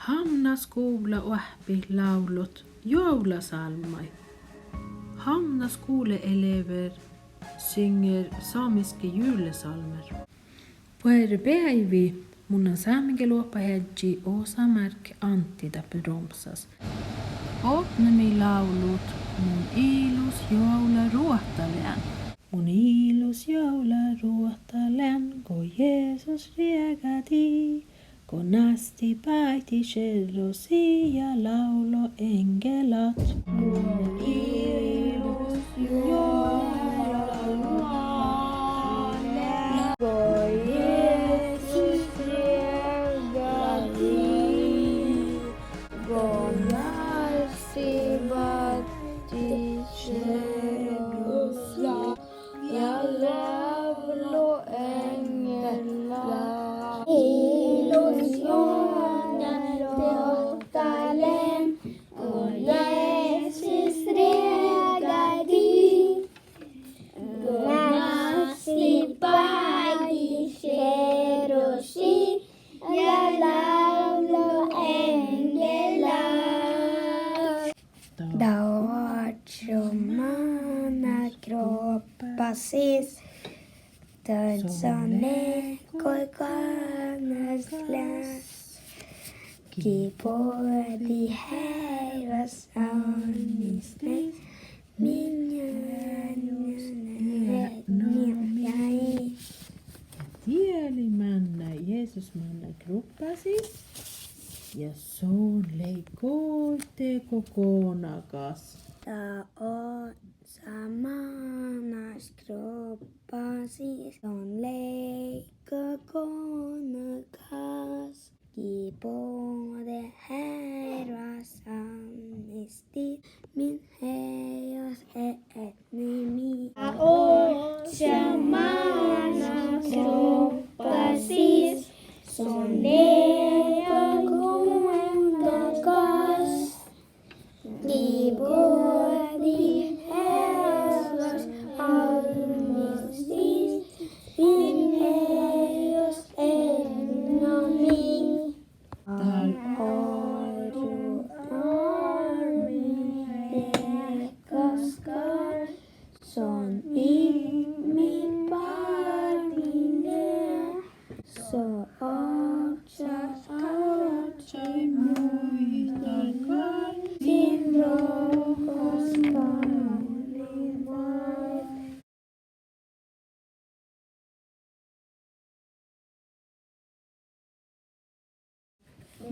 Hamnas kuulla ohpi laulut joulasalmai. Hamnas kuule elever synger samiske julesalmer. Puer päivi mun saaminge luoppahedji osamärk Anttida bromsas. Opnemi laulut mun ilus joula ruohtalän. Mun ilus joula ruohtalän, kun Jeesus riegati. Kun asti paiti sherrosi ja laulo engelat. Mun ilus joula ruohtalän, kun Jeesus riegati. Kun asti paiti sherrosi ja laulo engelat. Ilus joula ruohtalän, kun Jeesus riegati. Kun asti paiti sherrosi ja laulo engelat. Da mana kroppasis, Tödsane koikanas läs. Kipodi Herras onnistes, minä tieli mennä Jeesus mennä gruppasis ja son leikoitte kokonakas. Ta on samanas kroppasis, on leikko konakas. Kipode Herras onnisti, min heios et nimi. Ta on samanas kroppasis, son leikko konakas. Kipode Herras onnisti, min heios et nimi. Tal oiru armeiekaskar, son imi partine, so otsai muistakaa, sin rohkaskaan nimai.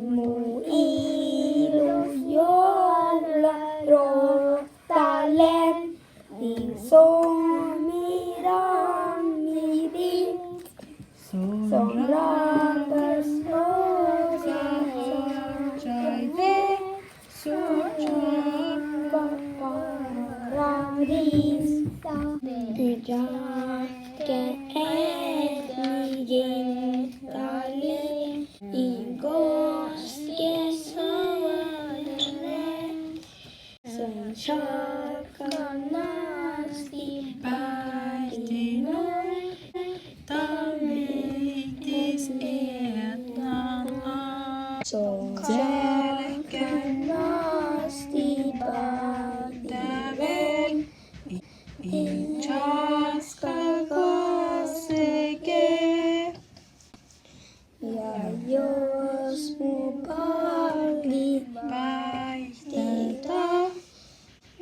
Mun ilus joula ruohtalän, niin Suomi rammidit. Som rakas osa saide, suorka paradista. Jake etnigintale, igoske soile. Sen shakanasti päitinoi, talvitis etan a. Son shakanasti päitinoi, inchaska kaseke. Ja jos mu palli päihteitä,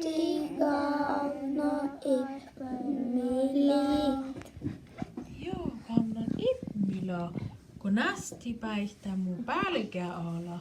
tigauna ipmilit. Joo, kannan ipmila, kun asti päihtä mun pälkä ala.